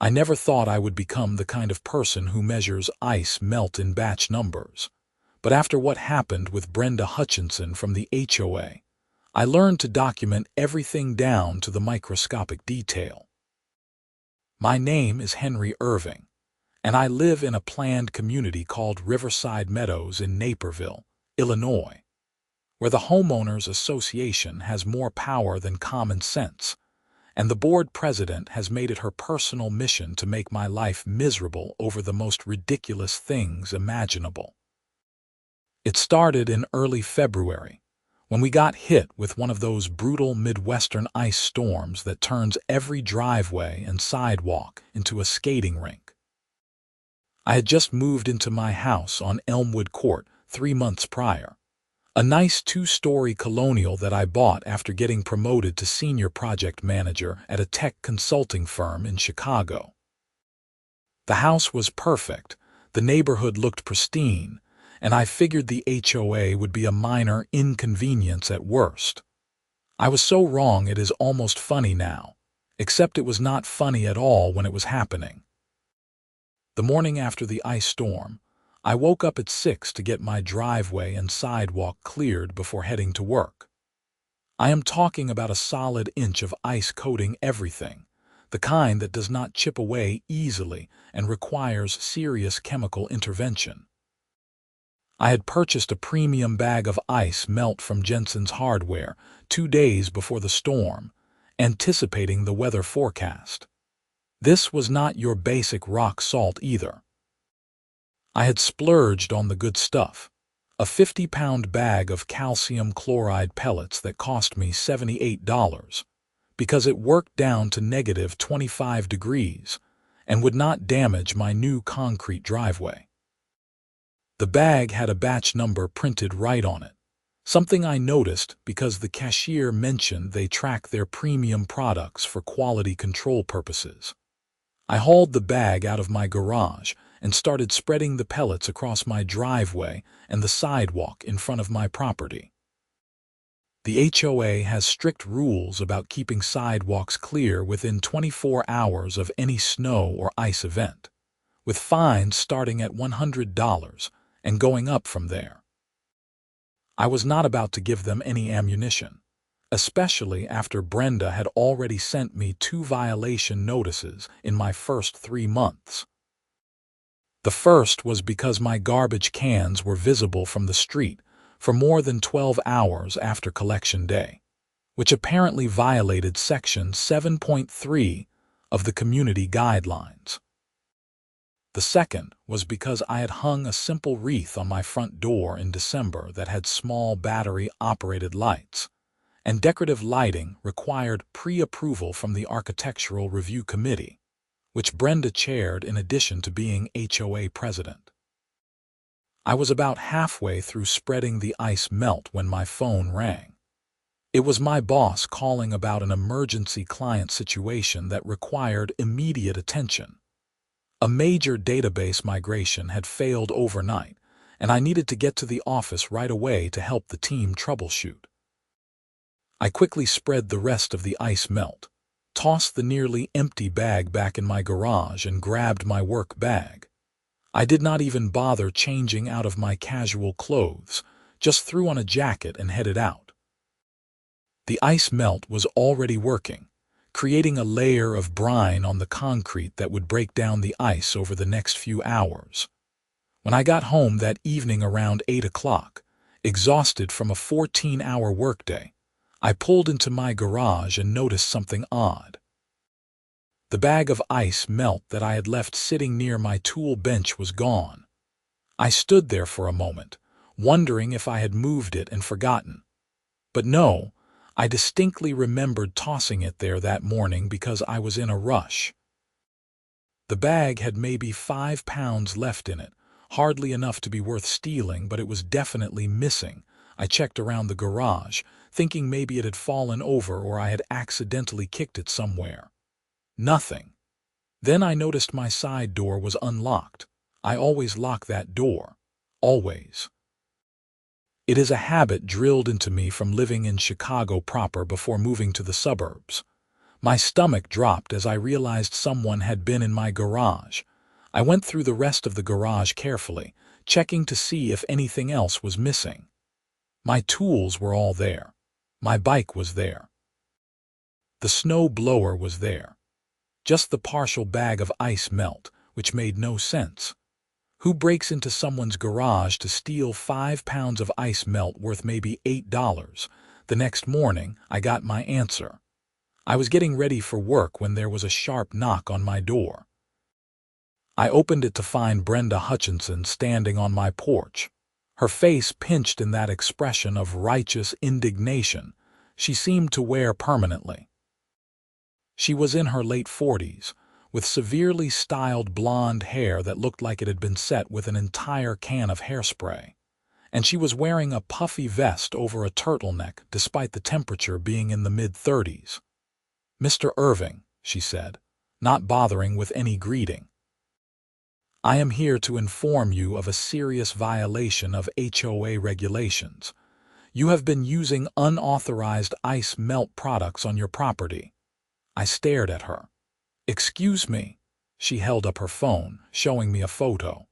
I never thought I would become the kind of person who measures ice melt in batch numbers. But after what happened with Brenda Hutchinson from the HOA, I learned to document everything down to the microscopic detail. My name is Henry Irving, and I live in a planned community called Riverside Meadows in Naperville, Illinois, where the Homeowners Association has more power than common sense, and the board president has made it her personal mission to make my life miserable over the most ridiculous things imaginable. It started in early February, when we got hit with one of those brutal Midwestern ice storms that turns every driveway and sidewalk into a skating rink. I had just moved into my house on Elmwood Court 3 months prior, a nice 2-story colonial that I bought after getting promoted to senior project manager at a tech consulting firm in Chicago. The house was perfect, the neighborhood looked pristine, and I figured the HOA would be a minor inconvenience at worst. I was so wrong it is almost funny now, except it was not funny at all when it was happening. The morning after the ice storm, I woke up at 6 to get my driveway and sidewalk cleared before heading to work. I am talking about a solid inch of ice coating everything, the kind that does not chip away easily and requires serious chemical intervention. I had purchased a premium bag of ice melt from Jensen's Hardware 2 days before the storm, anticipating the weather forecast. This was not your basic rock salt either. I had splurged on the good stuff, a 50-pound bag of calcium chloride pellets that cost me $78, because it worked down to negative 25 degrees and would not damage my new concrete driveway. The bag had a batch number printed right on it, something I noticed because the cashier mentioned they track their premium products for quality control purposes. I hauled the bag out of my garage and started spreading the pellets across my driveway and the sidewalk in front of my property. The HOA has strict rules about keeping sidewalks clear within 24 hours of any snow or ice event, with fines starting at $100 and going up from there. I was not about to give them any ammunition, especially after Brenda had already sent me 2 violation notices in my first 3 months. The first was because my garbage cans were visible from the street for more than 12 hours after collection day, which apparently violated Section 7.3 of the Community Guidelines. The second was because I had hung a simple wreath on my front door in December that had small battery-operated lights, and decorative lighting required pre-approval from the Architectural Review Committee, which Brenda chaired in addition to being HOA president. I was about halfway through spreading the ice melt when my phone rang. It was my boss calling about an emergency client situation that required immediate attention. A major database migration had failed overnight, and I needed to get to the office right away to help the team troubleshoot. I quickly spread the rest of the ice melt, tossed the nearly empty bag back in my garage, and grabbed my work bag. I did not even bother changing out of my casual clothes, just threw on a jacket and headed out. The ice melt was already working, creating a layer of brine on the concrete that would break down the ice over the next few hours. When I got home that evening around 8 o'clock, exhausted from a 14-hour workday, I pulled into my garage and noticed something odd. The bag of ice melt that I had left sitting near my tool bench was gone. I stood there for a moment, wondering if I had moved it and forgotten. But no, I distinctly remembered tossing it there that morning because I was in a rush. The bag had maybe 5 pounds left in it, hardly enough to be worth stealing, but it was definitely missing. I checked around the garage, thinking maybe it had fallen over or I had accidentally kicked it somewhere. Nothing. Then I noticed my side door was unlocked. I always lock that door. Always. It is a habit drilled into me from living in Chicago proper before moving to the suburbs. My stomach dropped as I realized someone had been in my garage. I went through the rest of the garage carefully, checking to see if anything else was missing. My tools were all there. My bike was there. The snow blower was there. Just the partial bag of ice melt, which made no sense. Who breaks into someone's garage to steal 5 pounds of ice melt worth maybe $8? The next morning, I got my answer. I was getting ready for work when there was a sharp knock on my door. I opened it to find Brenda Hutchinson standing on my porch, her face pinched in that expression of righteous indignation she seemed to wear permanently. She was in her late 40s, with severely styled blonde hair that looked like it had been set with an entire can of hairspray, and she was wearing a puffy vest over a turtleneck despite the temperature being in the mid-30s. "Mr. Irving," she said, not bothering with any greeting. "I am here to inform you of a serious violation of HOA regulations. You have been using unauthorized ice melt products on your property." I stared at her. "Excuse me." She held up her phone, showing me a photo.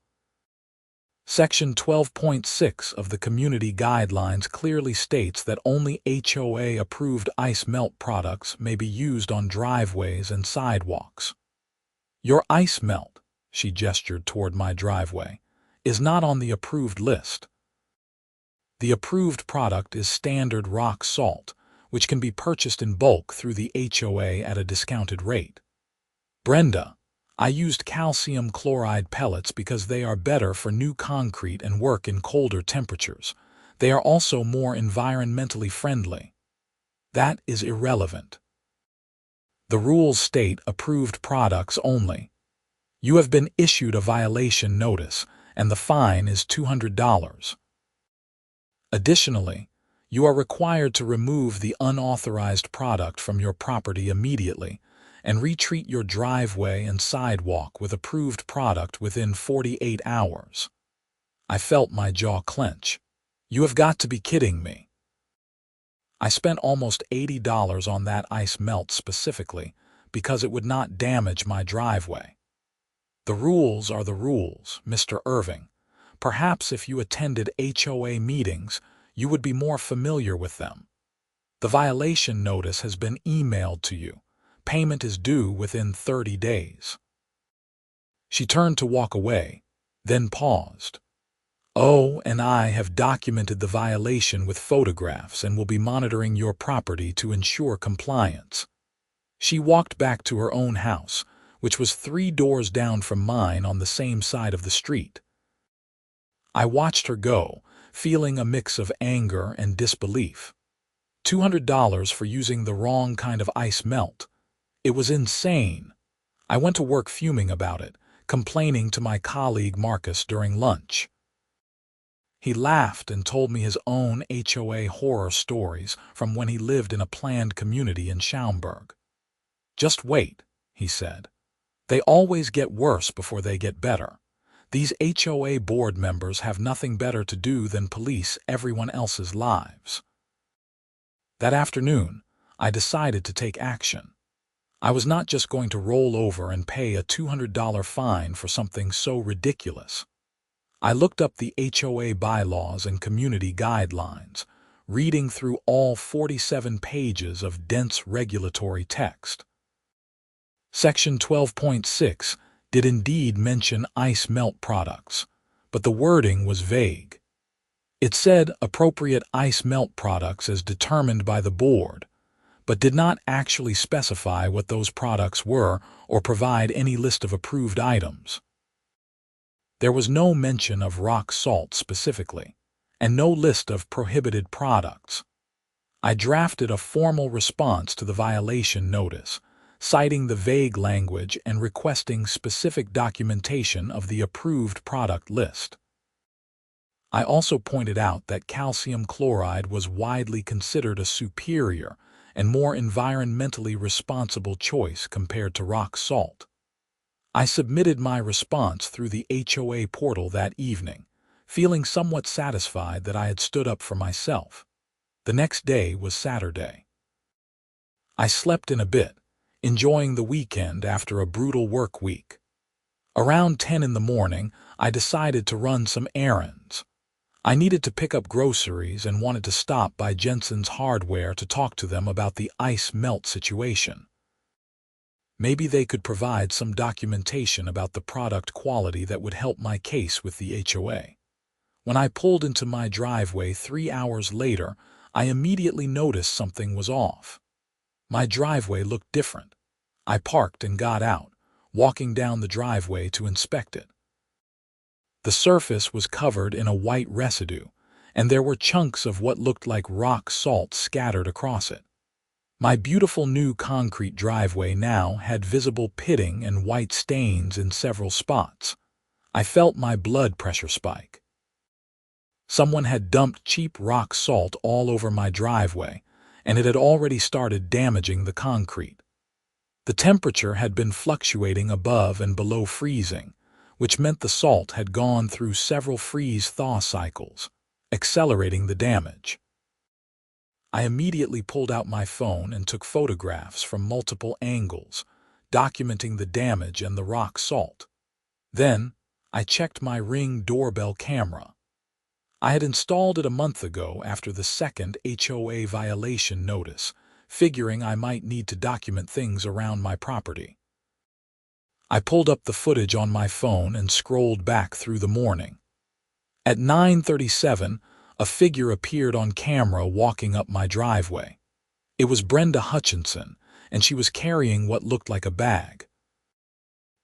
Section 12.6 of the Community Guidelines clearly states that only HOA-approved ice melt products may be used on driveways and sidewalks. "Your ice melt," she gestured toward my driveway, "is not on the approved list. The approved product is standard rock salt, which can be purchased in bulk through the HOA at a discounted rate. Brenda, I used calcium chloride pellets because they are better for new concrete and work in colder temperatures. They are also more environmentally friendly." "That is irrelevant. The rules state approved products only. You have been issued a violation notice, and the fine is $200. Additionally, you are required to remove the unauthorized product from your property immediately and retreat your driveway and sidewalk with approved product within 48 hours. I felt my jaw clench. You have got to be kidding me. I spent almost $80 on that ice melt specifically because it would not damage my driveway. The rules are the rules, Mr. Irving. Perhaps if you attended HOA meetings, you would be more familiar with them. The violation notice has been emailed to you. Payment is due within 30 days. She turned to walk away, then paused. "Oh, and I have documented the violation with photographs and will be monitoring your property to ensure compliance." She walked back to her own house, which was 3 doors down from mine on the same side of the street. I watched her go, feeling a mix of anger and disbelief. $200 for using the wrong kind of ice melt. It was insane. I went to work fuming about it, complaining to my colleague Marcus during lunch. He laughed and told me his own HOA horror stories from when he lived in a planned community in Schaumburg. "Just wait," he said. "They always get worse before they get better. These HOA board members have nothing better to do than police everyone else's lives." That afternoon, I decided to take action. I was not just going to roll over and pay a $200 fine for something so ridiculous. I looked up the HOA bylaws and community guidelines, reading through all 47 pages of dense regulatory text. Section 12.6 did indeed mention ice melt products, but the wording was vague. It said appropriate ice melt products as determined by the board, but did not actually specify what those products were or provide any list of approved items. There was no mention of rock salt specifically, and no list of prohibited products. I drafted a formal response to the violation notice, citing the vague language and requesting specific documentation of the approved product list. I also pointed out that calcium chloride was widely considered a superior and more environmentally responsible choice compared to rock salt. I submitted my response through the HOA portal that evening, feeling somewhat satisfied that I had stood up for myself. The next day was Saturday. I slept in a bit, enjoying the weekend after a brutal work week. Around 10 in the morning, I decided to run some errands. I needed to pick up groceries and wanted to stop by Jensen's Hardware to talk to them about the ice melt situation. Maybe they could provide some documentation about the product quality that would help my case with the HOA. When I pulled into my driveway 3 hours later, I immediately noticed something was off. My driveway looked different. I parked and got out, walking down the driveway to inspect it. The surface was covered in a white residue, and there were chunks of what looked like rock salt scattered across it. My beautiful new concrete driveway now had visible pitting and white stains in several spots. I felt my blood pressure spike. Someone had dumped cheap rock salt all over my driveway, and it had already started damaging the concrete. The temperature had been fluctuating above and below freezing, which meant the salt had gone through several freeze-thaw cycles, accelerating the damage. I immediately pulled out my phone and took photographs from multiple angles, documenting the damage and the rock salt. Then, I checked my Ring doorbell camera. I had installed it a month ago after the second HOA violation notice, figuring I might need to document things around my property. I pulled up the footage on my phone and scrolled back through the morning. At 9:37, a figure appeared on camera walking up my driveway. It was Brenda Hutchinson, and she was carrying what looked like a bag.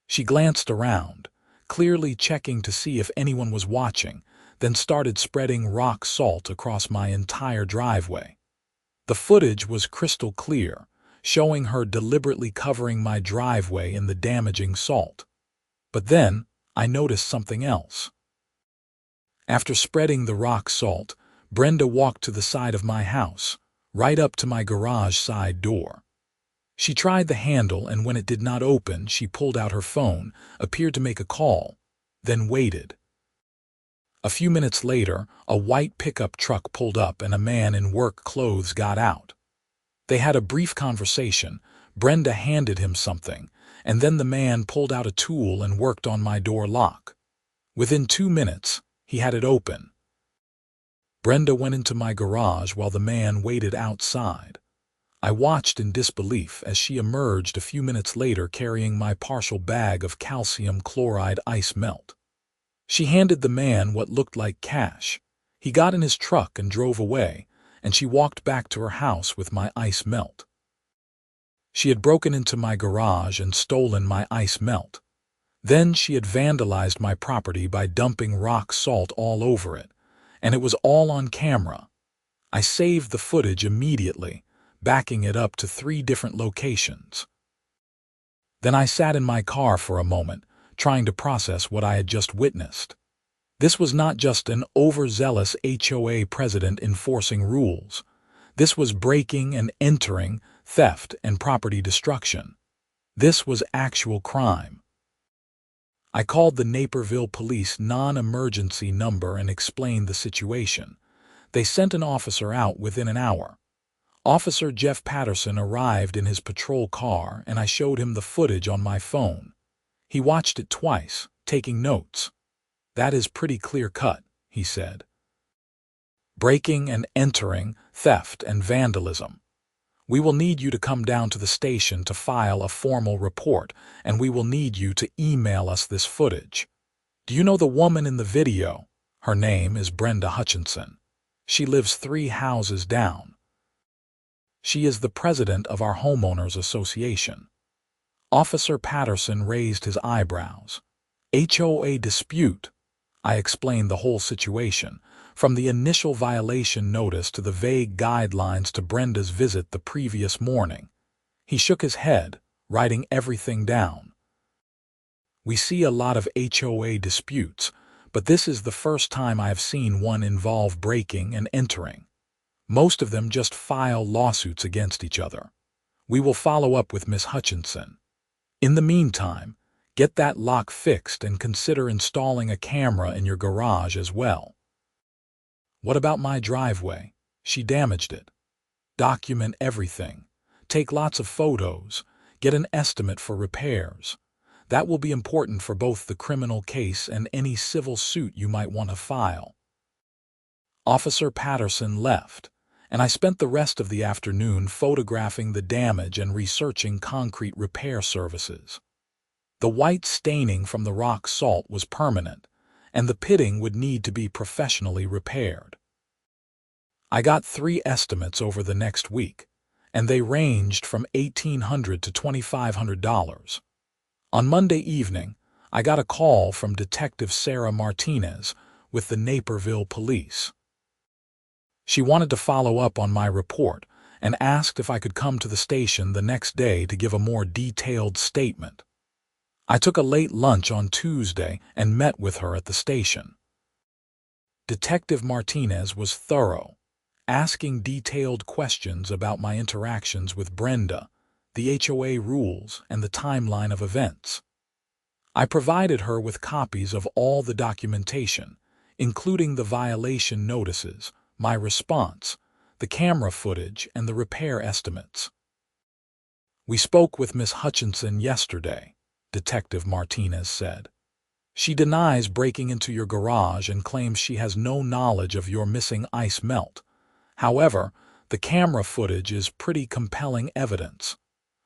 She glanced around, clearly checking to see if anyone was watching, then started spreading rock salt across my entire driveway. The footage was crystal clear, showing her deliberately covering my driveway in the damaging salt. But then, I noticed something else. After spreading the rock salt, Brenda walked to the side of my house, right up to my garage side door. She tried the handle, and when it did not open, she pulled out her phone, appeared to make a call, then waited. A few minutes later, a white pickup truck pulled up and a man in work clothes got out. They had a brief conversation. Brenda handed him something, and then the man pulled out a tool and worked on my door lock. Within 2 minutes, he had it open. Brenda went into my garage while the man waited outside. I watched in disbelief as she emerged a few minutes later carrying my partial bag of calcium chloride ice melt. She handed the man what looked like cash. He got in his truck and drove away, and she walked back to her house with my ice melt. She had broken into my garage and stolen my ice melt. Then she had vandalized my property by dumping rock salt all over it, and it was all on camera. I saved the footage immediately, backing it up to 3 different locations. Then I sat in my car for a moment, trying to process what I had just witnessed. This was not just an overzealous HOA president enforcing rules. This was breaking and entering, theft, and property destruction. This was actual crime. I called the Naperville police non-emergency number and explained the situation. They sent an officer out within an hour. Officer Jeff Patterson arrived in his patrol car, and I showed him the footage on my phone. He watched it twice, taking notes. "That is pretty clear-cut," he said. "Breaking and entering, theft and vandalism. We will need you to come down to the station to file a formal report, and we will need you to email us this footage. Do you know the woman in the video? Her name is Brenda Hutchinson. She lives 3 houses down. She is the president of our homeowners association." Officer Patterson raised his eyebrows. "HOA dispute." I explained the whole situation, from the initial violation notice to the vague guidelines to Brenda's visit the previous morning. He shook his head, writing everything down. "We see a lot of HOA disputes, but this is the first time I have seen one involve breaking and entering. Most of them just file lawsuits against each other. We will follow up with Miss Hutchinson. In the meantime, get that lock fixed and consider installing a camera in your garage as well." "What about my driveway? She damaged it." "Document everything. Take lots of photos. Get an estimate for repairs. That will be important for both the criminal case and any civil suit you might want to file." Officer Patterson left, and I spent the rest of the afternoon photographing the damage and researching concrete repair services. The white staining from the rock salt was permanent, and the pitting would need to be professionally repaired. I got 3 estimates over the next week, and they ranged from $1,800 to $2,500. On Monday evening, I got a call from Detective Sarah Martinez with the Naperville Police. She wanted to follow up on my report and asked if I could come to the station the next day to give a more detailed statement. I took a late lunch on Tuesday and met with her at the station. Detective Martinez was thorough, asking detailed questions about my interactions with Brenda, the HOA rules, and the timeline of events. I provided her with copies of all the documentation, including the violation notices, my response, the camera footage, and the repair estimates. "We spoke with Miss Hutchinson yesterday," Detective Martinez said. "She denies breaking into your garage and claims she has no knowledge of your missing ice melt. However, the camera footage is pretty compelling evidence.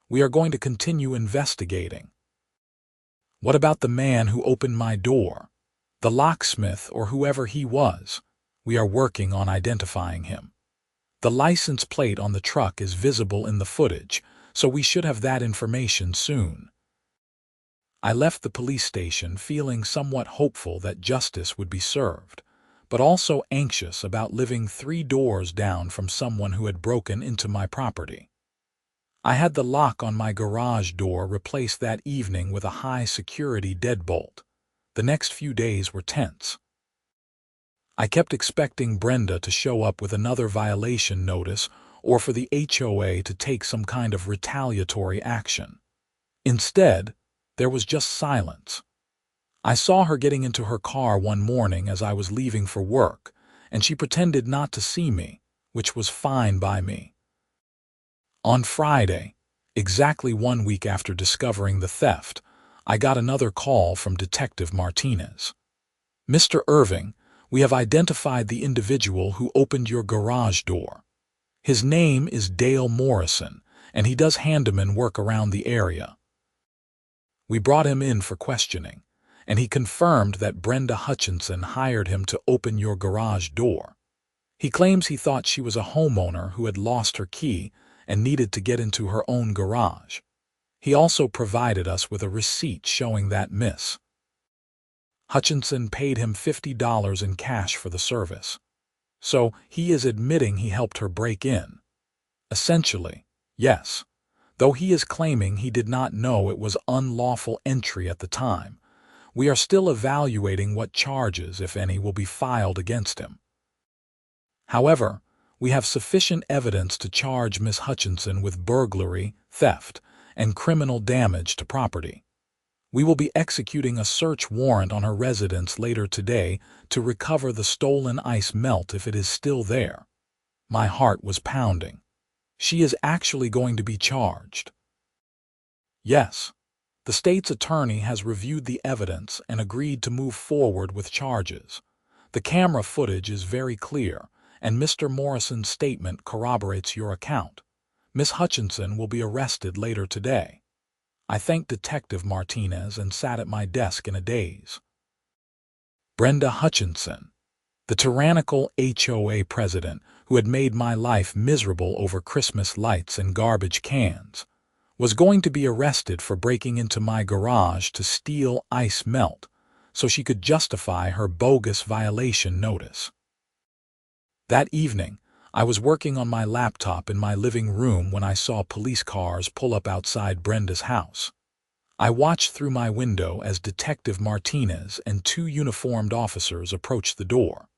We are going to continue investigating." "What about the man who opened my door? The locksmith or whoever he was? We are working on identifying him. The license plate on the truck is visible in the footage, so we should have that information soon." I left the police station feeling somewhat hopeful that justice would be served, but also anxious about living 3 doors down from someone who had broken into my property. I had the lock on my garage door replaced that evening with a high-security deadbolt. The next few days were tense. I kept expecting Brenda to show up with another violation notice or for the HOA to take some kind of retaliatory action. Instead, there was just silence. I saw her getting into her car one morning as I was leaving for work, and she pretended not to see me, which was fine by me. On Friday, exactly 1 week after discovering the theft, I got another call from Detective Martinez. "Mr. Irving, we have identified the individual who opened your garage door. His name is Dale Morrison, and he does handyman work around the area. We brought him in for questioning, and he confirmed that Brenda Hutchinson hired him to open your garage door. He claims he thought she was a homeowner who had lost her key and needed to get into her own garage. He also provided us with a receipt showing that Miss Hutchinson paid him $50 in cash for the service. So he is admitting he helped her break in. Essentially, yes, though he is claiming he did not know it was unlawful entry at the time. We are still evaluating what charges, if any, will be filed against him. However, we have sufficient evidence to charge Miss Hutchinson with burglary, theft, and criminal damage to property. We will be executing a search warrant on her residence later today to recover the stolen ice melt if it is still there." My heart was pounding. She is actually going to be charged. Yes, the state's attorney has reviewed the evidence and agreed to move forward with charges. The camera footage is very clear, and Mr. Morrison's statement corroborates your account. Miss Hutchinson will be arrested later today. I thanked Detective Martinez and sat at my desk in a daze. Brenda Hutchinson, the tyrannical HOA president who had made my life miserable over Christmas lights and garbage cans, was going to be arrested for breaking into my garage to steal ice melt so she could justify her bogus violation notice. That evening, I was working on my laptop in my living room when I saw police cars pull up outside Brenda's house. I watched through my window as Detective Martinez and 2 uniformed officers approached the door.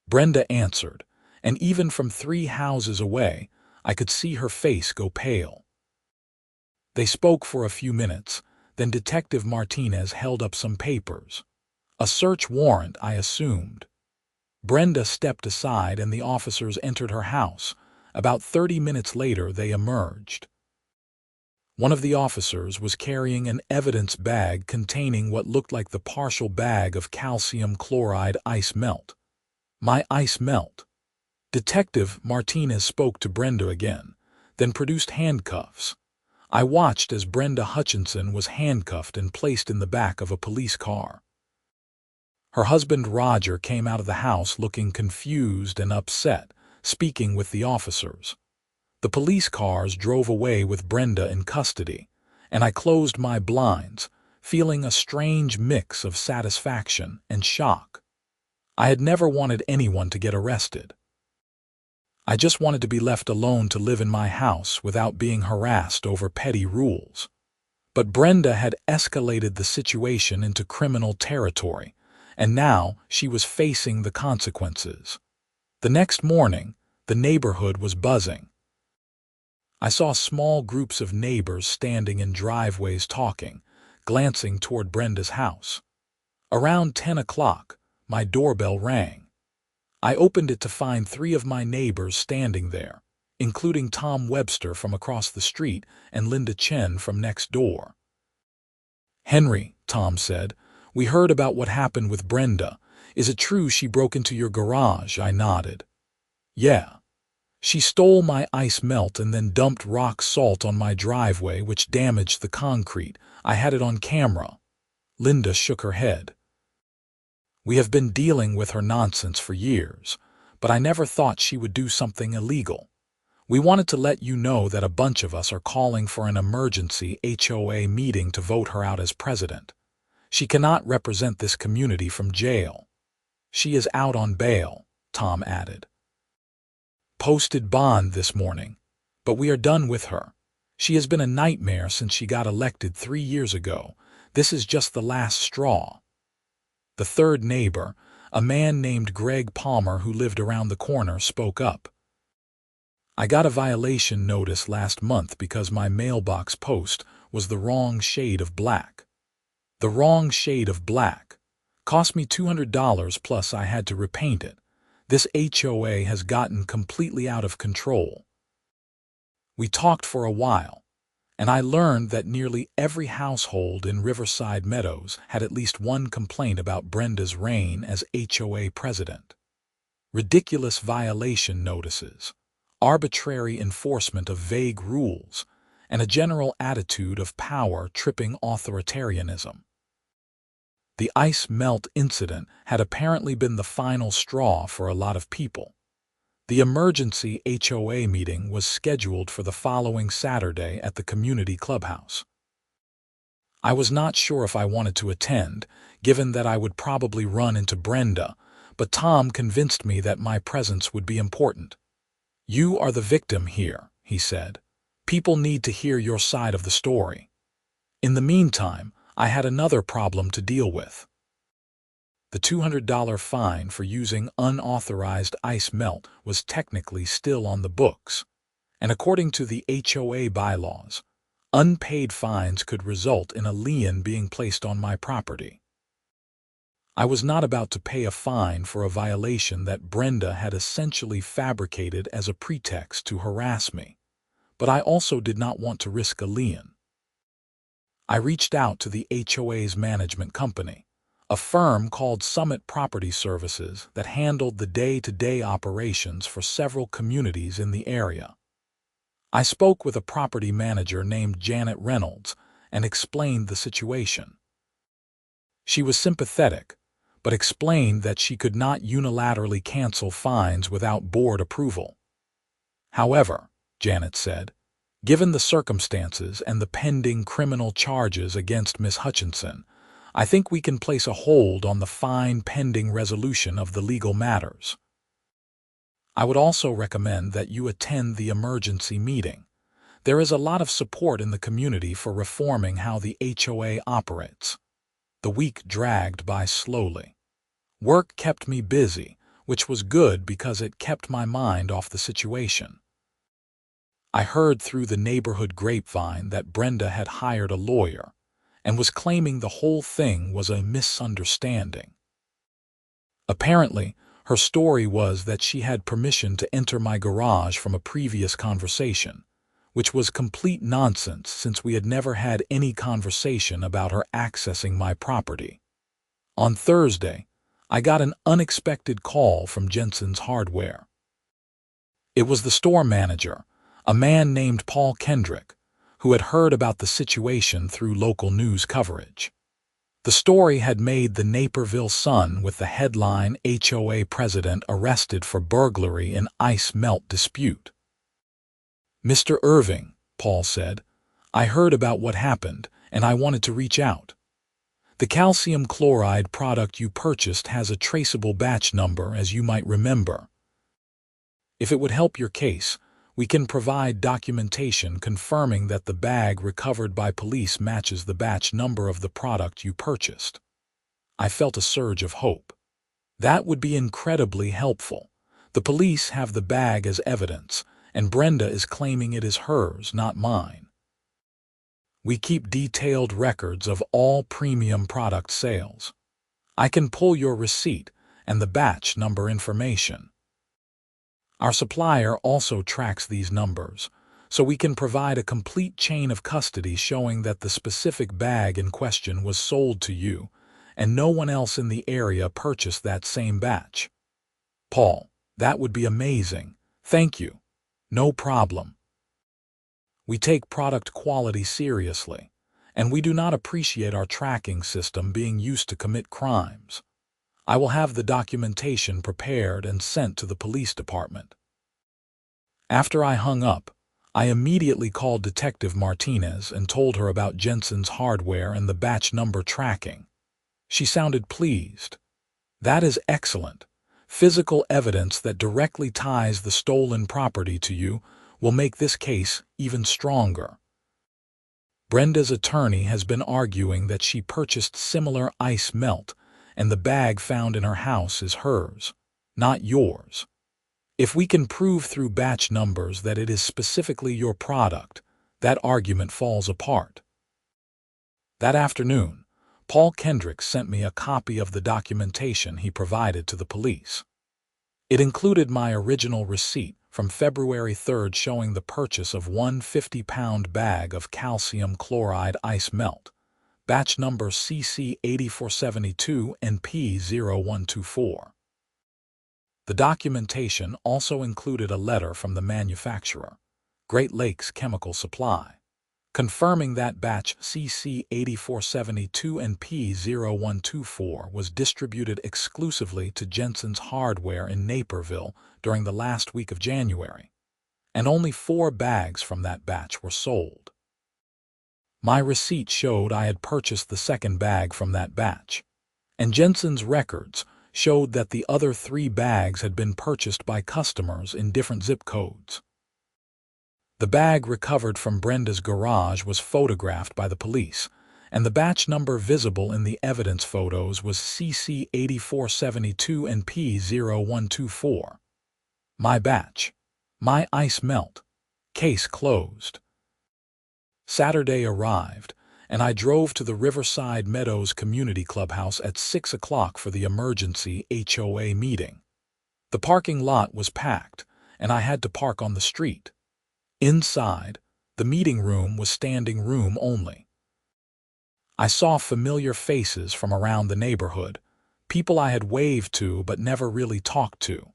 Brenda answered, and even from 3 houses away, I could see her face go pale. They spoke for a few minutes, then Detective Martinez held up some papers. A search warrant, I assumed. Brenda stepped aside and the officers entered her house. About 30 minutes later, they emerged. One of the officers was carrying an evidence bag containing what looked like the partial bag of calcium chloride ice melt. My ice melt. Detective Martinez spoke to Brenda again, then produced handcuffs. I watched as Brenda Hutchinson was handcuffed and placed in the back of a police car. Her husband Roger came out of the house looking confused and upset, speaking with the officers. The police cars drove away with Brenda in custody, and I closed my blinds, feeling a strange mix of satisfaction and shock. I had never wanted anyone to get arrested. I just wanted to be left alone to live in my house without being harassed over petty rules. But Brenda had escalated the situation into criminal territory, and now she was facing the consequences. The next morning, the neighborhood was buzzing. I saw small groups of neighbors standing in driveways talking, glancing toward Brenda's house. Around 10 o'clock, my doorbell rang. I opened it to find 3 of my neighbors standing there, including Tom Webster from across the street and Linda Chen from next door. "Henry," Tom said, "we heard about what happened with Brenda. Is it true she broke into your garage?" I nodded. "Yeah. She stole my ice melt and then dumped rock salt on my driveway, which damaged the concrete. I had it on camera." Linda shook her head. "We have been dealing with her nonsense for years, but I never thought she would do something illegal. We wanted to let you know that a bunch of us are calling for an emergency HOA meeting to vote her out as president. She cannot represent this community from jail. She is out on bail," Tom added. "Posted bond this morning, but we are done with her. She has been a nightmare since she got elected 3 years ago. This is just the last straw." The third neighbor, a man named Greg Palmer who lived around the corner, spoke up. "I got a violation notice last month because my mailbox post was the wrong shade of black. The wrong shade of black. Cost me $200 plus I had to repaint it. This HOA has gotten completely out of control." We talked for a while, and I learned that nearly every household in Riverside Meadows had at least one complaint about Brenda's reign as HOA president. Ridiculous violation notices, arbitrary enforcement of vague rules, and a general attitude of power-tripping authoritarianism. The ice melt incident had apparently been the final straw for a lot of people. The emergency HOA meeting was scheduled for the following Saturday at the community clubhouse. I was not sure if I wanted to attend, given that I would probably run into Brenda, but Tom convinced me that my presence would be important. "You are the victim here," he said. "People need to hear your side of the story." In the meantime, I had another problem to deal with. The $200 fine for using unauthorized ice melt was technically still on the books, and according to the HOA bylaws, unpaid fines could result in a lien being placed on my property. I was not about to pay a fine for a violation that Brenda had essentially fabricated as a pretext to harass me, but I also did not want to risk a lien. I reached out to the HOA's management company, a firm called Summit Property Services that handled the day-to-day operations for several communities in the area. I spoke with a property manager named Janet Reynolds and explained the situation. She was sympathetic, but explained that she could not unilaterally cancel fines without board approval. "However," Janet said, "given the circumstances and the pending criminal charges against Miss Hutchinson, I think we can place a hold on the fine pending resolution of the legal matters. I would also recommend that you attend the emergency meeting. There is a lot of support in the community for reforming how the HOA operates." The week dragged by slowly. Work kept me busy, which was good because it kept my mind off the situation. I heard through the neighborhood grapevine that Brenda had hired a lawyer and was claiming the whole thing was a misunderstanding. Apparently, her story was that she had permission to enter my garage from a previous conversation, which was complete nonsense since we had never had any conversation about her accessing my property. On Thursday, I got an unexpected call from Jensen's Hardware. It was the store manager, a man named Paul Kendrick, who had heard about the situation through local news coverage. The story had made the Naperville Sun with the headline HOA president arrested for burglary in ice melt dispute. "Mr. Irving," Paul said, "I heard about what happened and I wanted to reach out. The calcium chloride product you purchased has a traceable batch number, as you might remember. If it would help your case, we can provide documentation confirming that the bag recovered by police matches the batch number of the product you purchased." I felt a surge of hope. That would be incredibly helpful. The police have the bag as evidence, and Brenda is claiming it is hers, not mine. We keep detailed records of all premium product sales. I can pull your receipt and the batch number information. Our supplier also tracks these numbers, so we can provide a complete chain of custody showing that the specific bag in question was sold to you, and no one else in the area purchased that same batch. Paul, that would be amazing. Thank you. No problem. We take product quality seriously, and we do not appreciate our tracking system being used to commit crimes. I will have the documentation prepared and sent to the police department. After I hung up, I immediately called Detective Martinez and told her about Jensen's Hardware and the batch number tracking. She sounded pleased. "That is excellent. Physical evidence that directly ties the stolen property to you will make this case even stronger." Brenda's attorney has been arguing that she purchased similar ice melt, and the bag found in her house is hers, not yours. If we can prove through batch numbers that it is specifically your product, that argument falls apart. That afternoon, Paul Kendrick sent me a copy of the documentation he provided to the police. It included my original receipt from February 3rd showing the purchase of one 50-pound bag of calcium chloride ice melt, batch number CC8472 and P0124. The documentation also included a letter from the manufacturer, Great Lakes Chemical Supply, confirming that batch CC8472 and P0124 was distributed exclusively to Jensen's Hardware in Naperville during the last week of January, and only 4 bags from that batch were sold. My receipt showed I had purchased the second bag from that batch, and Jensen's records showed that the other 3 bags had been purchased by customers in different zip codes. The bag recovered from Brenda's garage was photographed by the police, and the batch number visible in the evidence photos was CC8472 and P0124. My batch. My ice melt. Case closed. Saturday arrived, and I drove to the Riverside Meadows Community Clubhouse at 6 o'clock for the emergency HOA meeting. The parking lot was packed, and I had to park on the street. Inside, the meeting room was standing room only. I saw familiar faces from around the neighborhood, people I had waved to but never really talked to.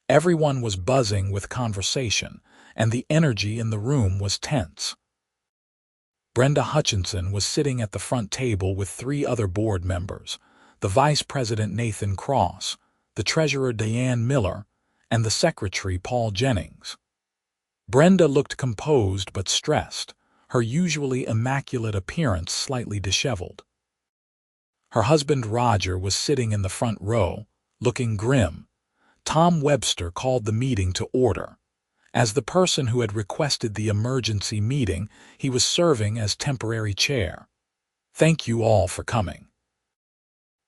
Everyone was buzzing with conversation, and the energy in the room was tense. Brenda Hutchinson was sitting at the front table with 3 other board members, the Vice President Nathan Cross, the Treasurer Diane Miller, and the Secretary Paul Jennings. Brenda looked composed but stressed, her usually immaculate appearance slightly disheveled. Her husband Roger was sitting in the front row, looking grim. Tom Webster called the meeting to order. As the person who had requested the emergency meeting, he was serving as temporary chair. "Thank you all for coming.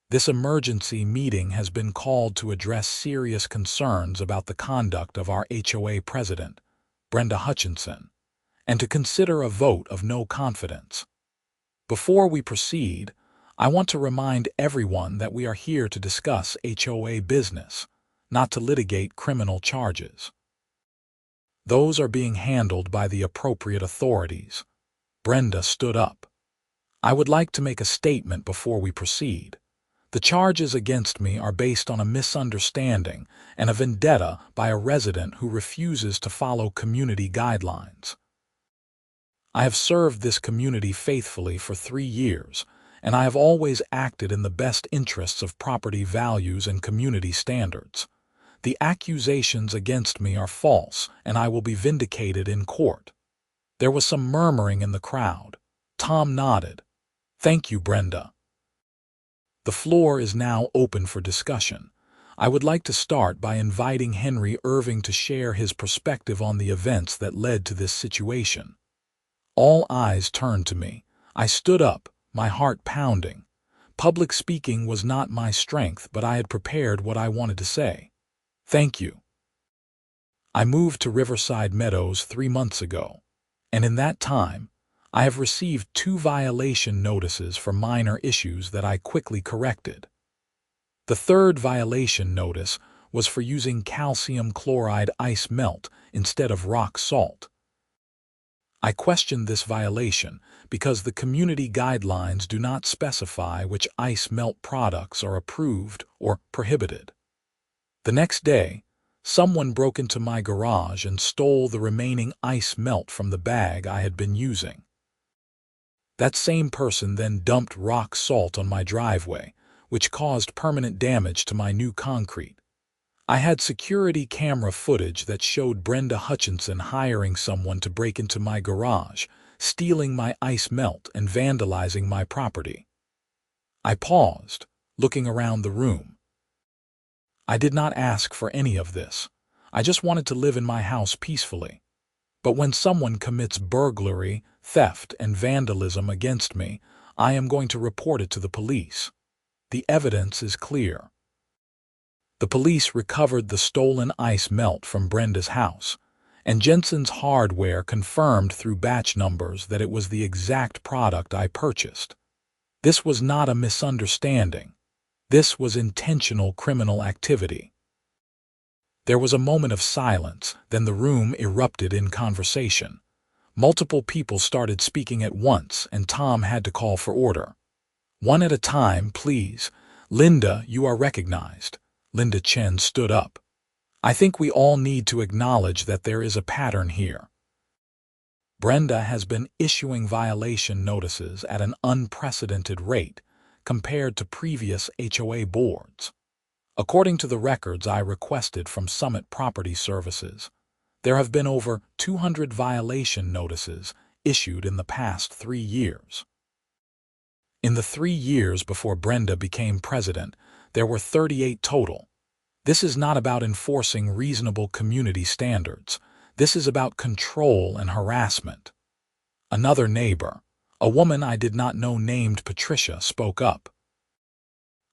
This emergency meeting has been called to address serious concerns about the conduct of our HOA president, Brenda Hutchinson, and to consider a vote of no confidence. Before we proceed, I want to remind everyone that we are here to discuss HOA business, not to litigate criminal charges." Those are being handled by the appropriate authorities. Brenda stood up. I would like to make a statement before we proceed. The charges against me are based on a misunderstanding and a vendetta by a resident who refuses to follow community guidelines. I have served this community faithfully for 3 years, and I have always acted in the best interests of property values and community standards. The accusations against me are false, and I will be vindicated in court. There was some murmuring in the crowd. Tom nodded. Thank you, Brenda. The floor is now open for discussion. I would like to start by inviting Irving to share his perspective on the events that led to this situation. All eyes turned to me. I stood up, my heart pounding. Public speaking was not my strength, but I had prepared what I wanted to say. Thank you. I moved to Riverside Meadows 3 months ago, and in that time, I have received 2 violation notices for minor issues that I quickly corrected. The 3rd violation notice was for using calcium chloride ice melt instead of rock salt. I questioned this violation because the community guidelines do not specify which ice melt products are approved or prohibited. The next day, someone broke into my garage and stole the remaining ice melt from the bag I had been using. That same person then dumped rock salt on my driveway, which caused permanent damage to my new concrete. I had security camera footage that showed Brenda Hutchinson hiring someone to break into my garage, stealing my ice melt and vandalizing my property. I paused, looking around the room. I did not ask for any of this. I just wanted to live in my house peacefully. But when someone commits burglary, theft, and vandalism against me, I am going to report it to the police. The evidence is clear. The police recovered the stolen ice melt from Brenda's house, and Jensen's Hardware confirmed through batch numbers that it was the exact product I purchased. This was not a misunderstanding. This was intentional criminal activity. There was a moment of silence, then the room erupted in conversation. Multiple people started speaking at once, and Tom had to call for order. One at a time, please. Linda, you are recognized. Linda Chen stood up. I think we all need to acknowledge that there is a pattern here. Brenda has been issuing violation notices at an unprecedented rate compared to previous HOA boards. According to the records I requested from Summit Property Services, there have been over 200 violation notices issued in the past 3 years. In the 3 years before Brenda became president, there were 38 total. This is not about enforcing reasonable community standards. This is about control and harassment. Another neighbor, a woman I did not know named Patricia, spoke up.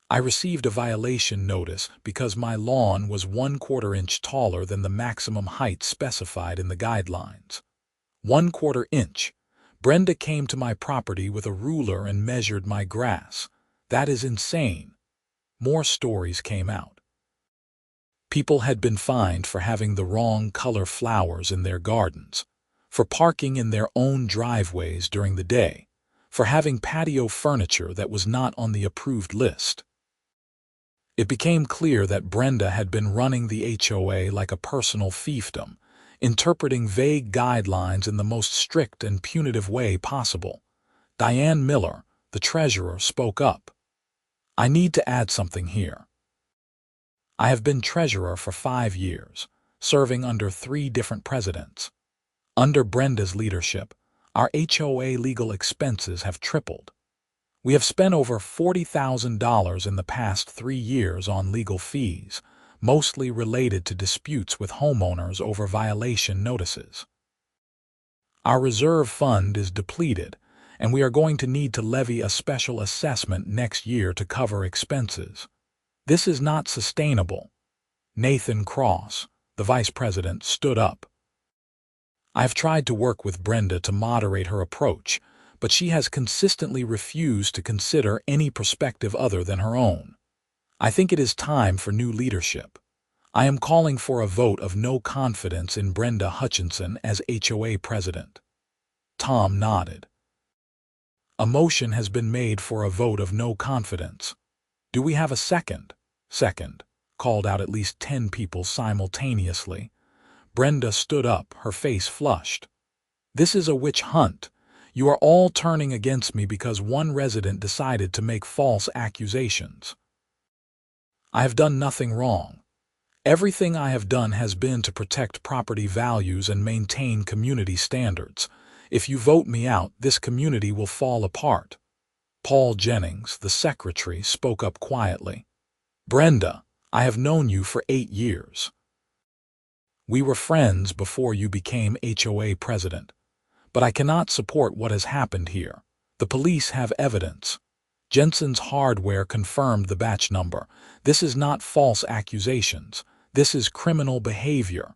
I received a violation notice because my lawn was 1/4 inch taller than the maximum height specified in the guidelines. 1/4 inch. Brenda came to my property with a ruler and measured my grass. That is insane. More stories came out. People had been fined for having the wrong color flowers in their gardens, for parking in their own driveways during the day, for having patio furniture that was not on the approved list. It became clear that Brenda had been running the HOA like a personal fiefdom, interpreting vague guidelines in the most strict and punitive way possible. Diane Miller, the treasurer, spoke up. I need to add something here. I have been treasurer for 5 years, serving under 3 different presidents. Under Brenda's leadership, our HOA legal expenses have tripled. We have spent over $40,000 in the past 3 years on legal fees, mostly related to disputes with homeowners over violation notices. Our reserve fund is depleted, and we are going to need to levy a special assessment next year to cover expenses. This is not sustainable. Nathan Cross, the vice president, stood up. I have tried to work with Brenda to moderate her approach, but she has consistently refused to consider any perspective other than her own. I think it is time for new leadership. I am calling for a vote of no confidence in Brenda Hutchinson as HOA president. Tom nodded. A motion has been made for a vote of no confidence. Do we have a second? Second, called out at least 10 people simultaneously. Brenda stood up, her face flushed. This is a witch hunt. You are all turning against me because one resident decided to make false accusations. I have done nothing wrong. Everything I have done has been to protect property values and maintain community standards. If you vote me out, this community will fall apart. Paul Jennings, the secretary, spoke up quietly. Brenda, I have known you for 8 years. We were friends before you became HOA president. But I cannot support what has happened here. The police have evidence. Jensen's Hardware confirmed the batch number. This is not false accusations. This is criminal behavior.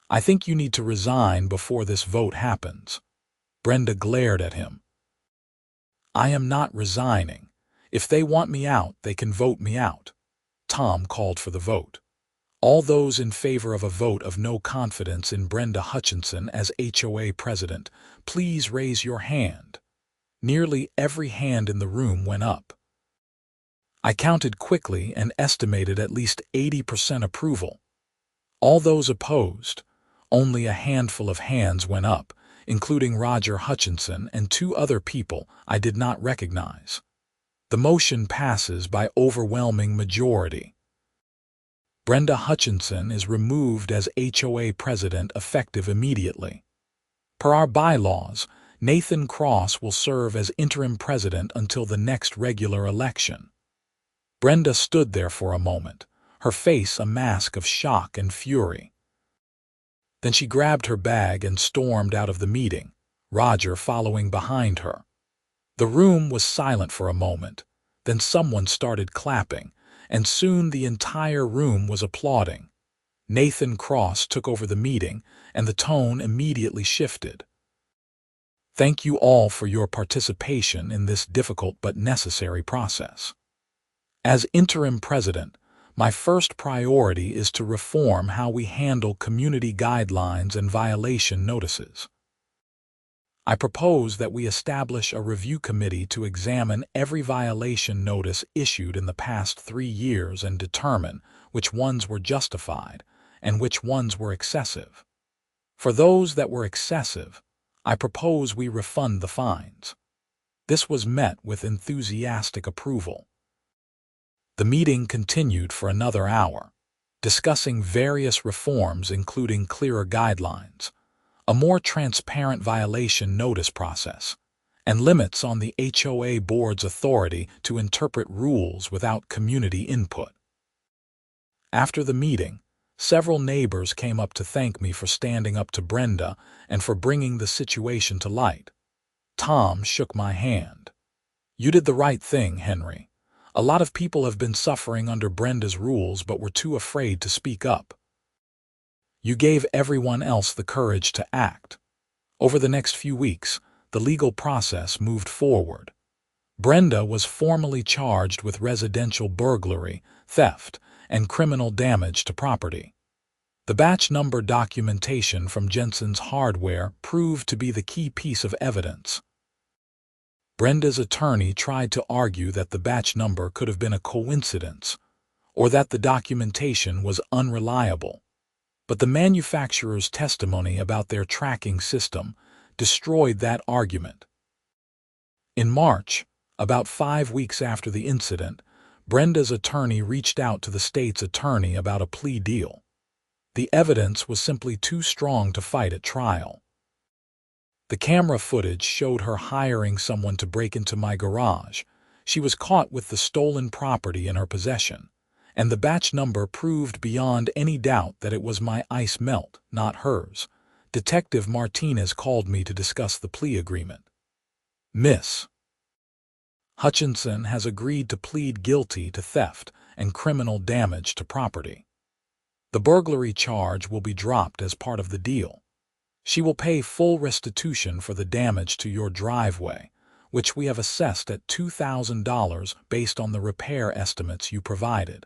I think you need to resign before this vote happens. Brenda glared at him. I am not resigning. If they want me out, they can vote me out. Tom called for the vote. All those in favor of a vote of no confidence in Brenda Hutchinson as HOA president, please raise your hand. Nearly every hand in the room went up. I counted quickly and estimated at least 80% approval. All those opposed, only a handful of hands went up, including Roger Hutchinson and 2 other people I did not recognize. The motion passes by overwhelming majority. Brenda Hutchinson is removed as HOA president effective immediately. Per our bylaws, Nathan Cross will serve as interim president until the next regular election. Brenda stood there for a moment, her face a mask of shock and fury. Then she grabbed her bag and stormed out of the meeting, Roger following behind her. The room was silent for a moment, then someone started clapping, and soon the entire room was applauding. Nathan Cross took over the meeting, and the tone immediately shifted. Thank you all for your participation in this difficult but necessary process. As interim president, my first priority is to reform how we handle community guidelines and violation notices. I propose that we establish a review committee to examine every violation notice issued in the past 3 years and determine which ones were justified and which ones were excessive. For those that were excessive, I propose we refund the fines. This was met with enthusiastic approval. The meeting continued for another hour, discussing various reforms including clearer guidelines, a more transparent violation notice process, and limits on the HOA board's authority to interpret rules without community input. After the meeting, several neighbors came up to thank me for standing up to Brenda and for bringing the situation to light. Tom shook my hand. You did the right thing, Henry. A lot of people have been suffering under Brenda's rules but were too afraid to speak up. You gave everyone else the courage to act. Over the next few weeks, the legal process moved forward. Brenda was formally charged with residential burglary, theft, and criminal damage to property. The batch number documentation from Jensen's Hardware proved to be the key piece of evidence. Brenda's attorney tried to argue that the batch number could have been a coincidence, or that the documentation was unreliable. But the manufacturer's testimony about their tracking system destroyed that argument. In March, about 5 weeks after the incident, Brenda's attorney reached out to the state's attorney about a plea deal. The evidence was simply too strong to fight at trial. The camera footage showed her hiring someone to break into my garage. She was caught with the stolen property in her possession, and the batch number proved beyond any doubt that it was my ice melt, not hers. Detective Martinez called me to discuss the plea agreement. Miss Hutchinson has agreed to plead guilty to theft and criminal damage to property. The burglary charge will be dropped as part of the deal. She will pay full restitution for the damage to your driveway, which we have assessed at $2,000 based on the repair estimates you provided.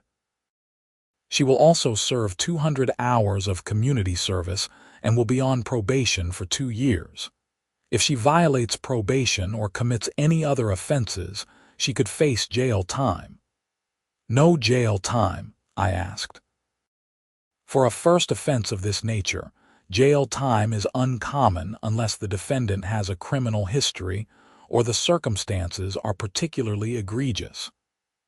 She will also serve 200 hours of community service and will be on probation for 2 years. If she violates probation or commits any other offenses, she could face jail time. No jail time, I asked. For a first offense of this nature, jail time is uncommon unless the defendant has a criminal history or the circumstances are particularly egregious.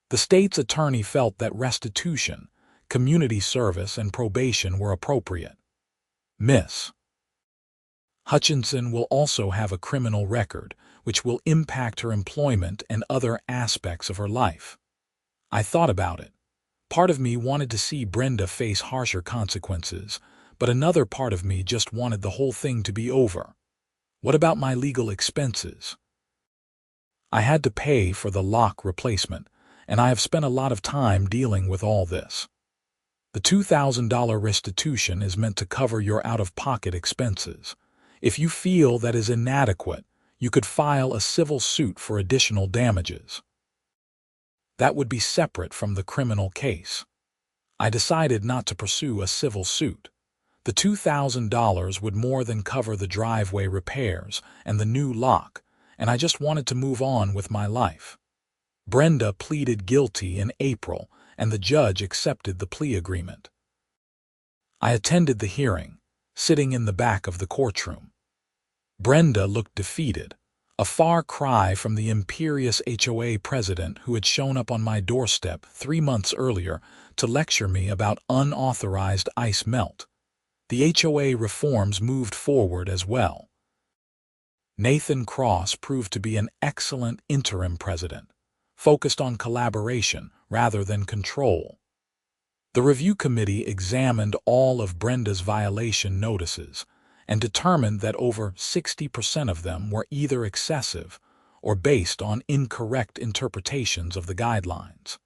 The state's attorney felt that restitution, community service, and probation were appropriate. Miss Hutchinson will also have a criminal record, which will impact her employment and other aspects of her life. I thought about it. Part of me wanted to see Brenda face harsher consequences, but another part of me just wanted the whole thing to be over. What about my legal expenses? I had to pay for the lock replacement, and I have spent a lot of time dealing with all this. The $2,000 restitution is meant to cover your out-of-pocket expenses. If you feel that is inadequate, you could file a civil suit for additional damages. That would be separate from the criminal case. I decided not to pursue a civil suit. The $2,000 would more than cover the driveway repairs and the new lock, and I just wanted to move on with my life. Brenda pleaded guilty in April, and the judge accepted the plea agreement. I attended the hearing, sitting in the back of the courtroom. Brenda looked defeated, a far cry from the imperious HOA president who had shown up on my doorstep 3 months earlier to lecture me about unauthorized ice melt. The HOA reforms moved forward as well. Nathan Cross proved to be an excellent interim president, focused on collaboration rather than control. The review committee examined all of Brenda's violation notices and determined that over 60% of them were either excessive or based on incorrect interpretations of the guidelines.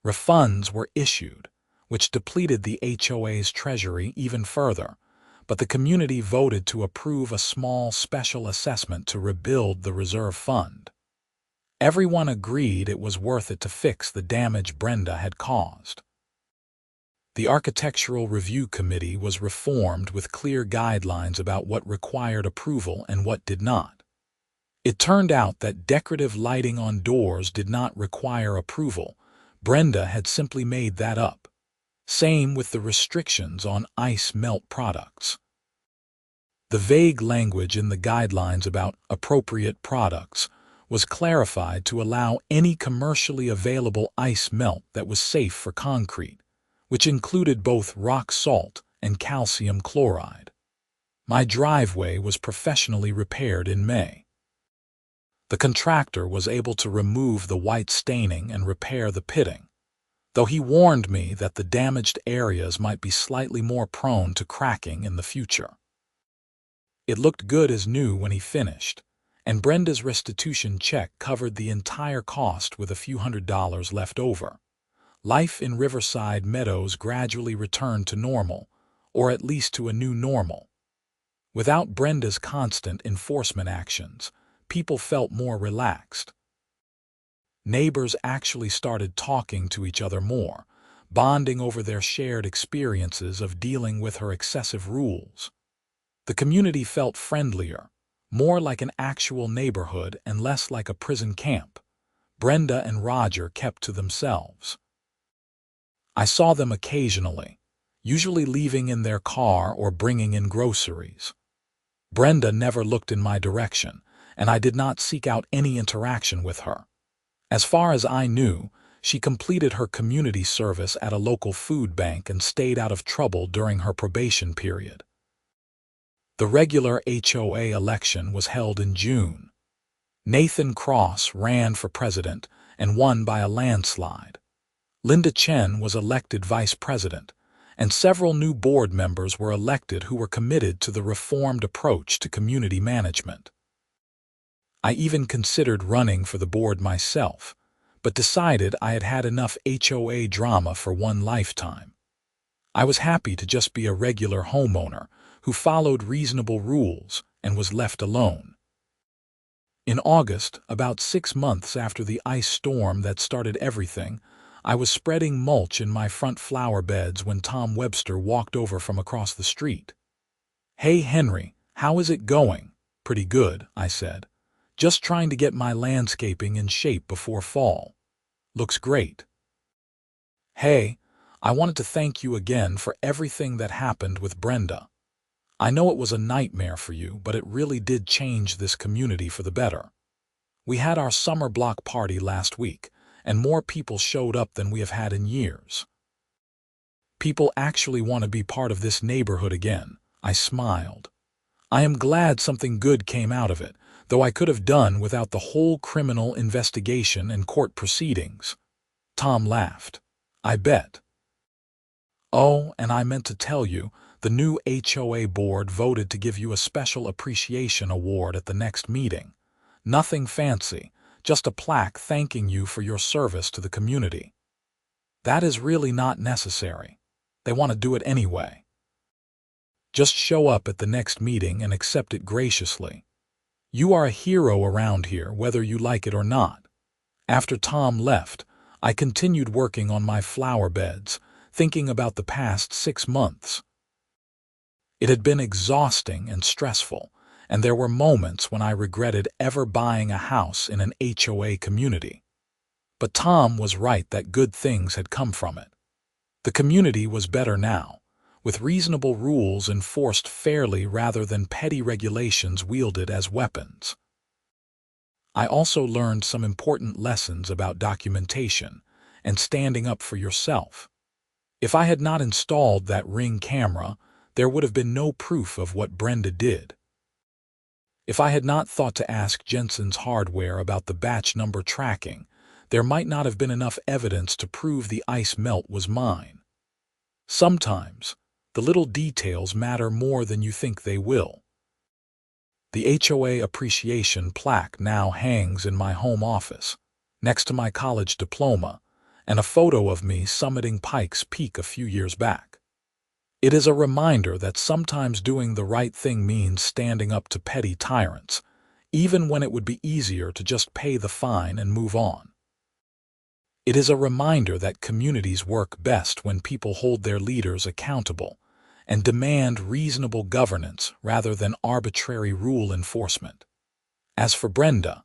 Refunds were issued, which depleted the HOA's treasury even further, but the community voted to approve a small special assessment to rebuild the reserve fund. Everyone agreed it was worth it to fix the damage Brenda had caused. The Architectural Review Committee was reformed with clear guidelines about what required approval and what did not. It turned out that decorative lighting on doors did not require approval. Brenda had simply made that up. Same with the restrictions on ice melt products. The vague language in the guidelines about appropriate products was clarified to allow any commercially available ice melt that was safe for concrete, which included both rock salt and calcium chloride. My driveway was professionally repaired in May. The contractor was able to remove the white staining and repair the pitting, though he warned me that the damaged areas might be slightly more prone to cracking in the future. It looked good as new when he finished, and Brenda's restitution check covered the entire cost with a few $100s left over. Life in Riverside Meadows gradually returned to normal, or at least to a new normal. Without Brenda's constant enforcement actions, people felt more relaxed. Neighbors actually started talking to each other more, bonding over their shared experiences of dealing with her excessive rules. The community felt friendlier, more like an actual neighborhood and less like a prison camp. Brenda and Roger kept to themselves. I saw them occasionally, usually leaving in their car or bringing in groceries. Brenda never looked in my direction, and I did not seek out any interaction with her. As far as I knew, she completed her community service at a local food bank and stayed out of trouble during her probation period. The regular HOA election was held in June. Nathan Cross ran for president and won by a landslide. Linda Chen was elected vice president, and several new board members were elected who were committed to the reformed approach to community management. I even considered running for the board myself, but decided I had had enough HOA drama for one lifetime. I was happy to just be a regular homeowner who followed reasonable rules and was left alone. In August, about 6 months after the ice storm that started everything, I was spreading mulch in my front flower beds when Tom Webster walked over from across the street. "Hey, Henry, how is it going?" "Pretty good," I said. "Just trying to get my landscaping in shape before fall." "Looks great." "Hey, I wanted to thank you again for everything that happened with Brenda. I know it was a nightmare for you, but it really did change this community for the better. We had our summer block party last week, and more people showed up than we have had in years. People actually want to be part of this neighborhood again." I smiled. "I am glad something good came out of it, though I could have done without the whole criminal investigation and court proceedings." Tom laughed. "I bet." "Oh, and I meant to tell you, the new HOA board voted to give you a special appreciation award at the next meeting. Nothing fancy, just a plaque thanking you for your service to the community." "That is really not necessary. They want to do it anyway. Just show up at the next meeting and accept it graciously. You are a hero around here, whether you like it or not." After Tom left, I continued working on my flower beds, thinking about the past 6 months. It had been exhausting and stressful, and there were moments when I regretted ever buying a house in an HOA community. But Tom was right that good things had come from it. The community was better now, with reasonable rules enforced fairly rather than petty regulations wielded as weapons. I also learned some important lessons about documentation and standing up for yourself. If I had not installed that Ring camera, there would have been no proof of what Brenda did. If I had not thought to ask Jensen's Hardware about the batch number tracking, there might not have been enough evidence to prove the ice melt was mine. Sometimes, the little details matter more than you think they will. The HOA appreciation plaque now hangs in my home office, next to my college diploma, and a photo of me summiting Pikes Peak a few years back. It is a reminder that sometimes doing the right thing means standing up to petty tyrants, even when it would be easier to just pay the fine and move on. It is a reminder that communities work best when people hold their leaders accountable and demand reasonable governance rather than arbitrary rule enforcement. As for Brenda,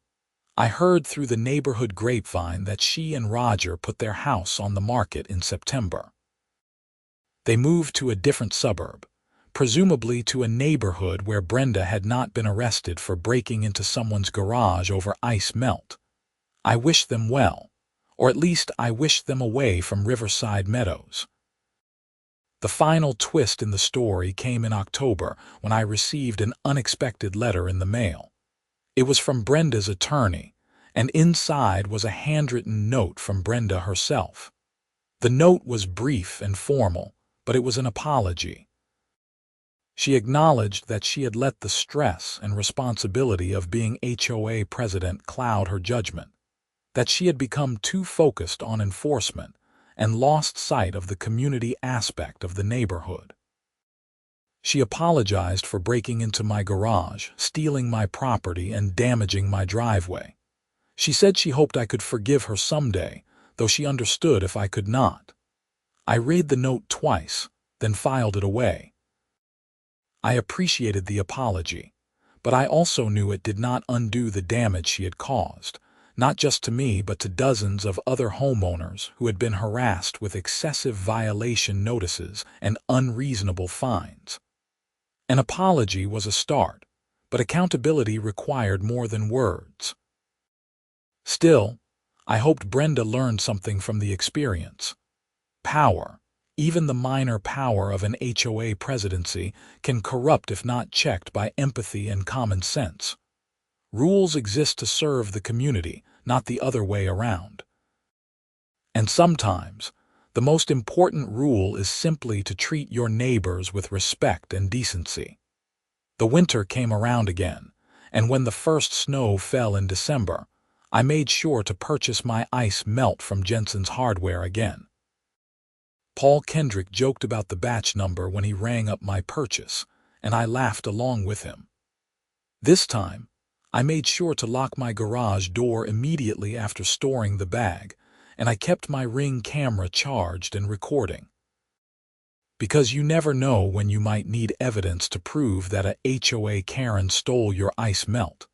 I heard through the neighborhood grapevine that she and Roger put their house on the market in September. They moved to a different suburb, presumably to a neighborhood where Brenda had not been arrested for breaking into someone's garage over ice melt. I wish them well, or at least I wish them away from Riverside Meadows. The final twist in the story came in October when I received an unexpected letter in the mail. It was from Brenda's attorney, and inside was a handwritten note from Brenda herself. The note was brief and formal, but it was an apology. She acknowledged that she had let the stress and responsibility of being HOA president cloud her judgment, that she had become too focused on enforcement and lost sight of the community aspect of the neighborhood. She apologized for breaking into my garage, stealing my property, and damaging my driveway. She said she hoped I could forgive her someday, though she understood if I could not. I read the note twice, then filed it away. I appreciated the apology, but I also knew it did not undo the damage she had caused, not just to me but to dozens of other homeowners who had been harassed with excessive violation notices and unreasonable fines. An apology was a start, but accountability required more than words. Still, I hoped Brenda learned something from the experience. Power, even the minor power of an HOA presidency, can corrupt if not checked by empathy and common sense. Rules exist to serve the community, not the other way around. And sometimes, the most important rule is simply to treat your neighbors with respect and decency. The winter came around again, and when the first snow fell in December, I made sure to purchase my ice melt from Jensen's Hardware again. Paul Kendrick joked about the batch number when he rang up my purchase, and I laughed along with him. This time, I made sure to lock my garage door immediately after storing the bag, and I kept my Ring camera charged and recording. Because you never know when you might need evidence to prove that a HOA Karen stole your ice melt.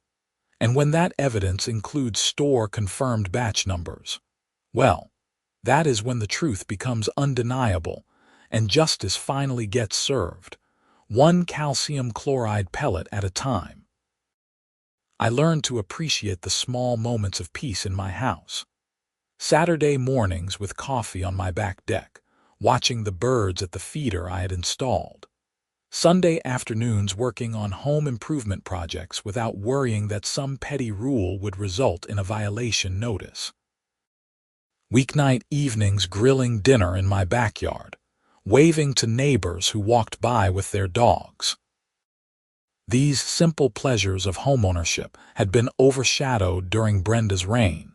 And when that evidence includes store-confirmed batch numbers, well, that is when the truth becomes undeniable and justice finally gets served, one calcium chloride pellet at a time. I learned to appreciate the small moments of peace in my house. Saturday mornings with coffee on my back deck, watching the birds at the feeder I had installed. Sunday afternoons working on home improvement projects without worrying that some petty rule would result in a violation notice. Weeknight evenings grilling dinner in my backyard, waving to neighbors who walked by with their dogs. These simple pleasures of homeownership had been overshadowed during Brenda's reign,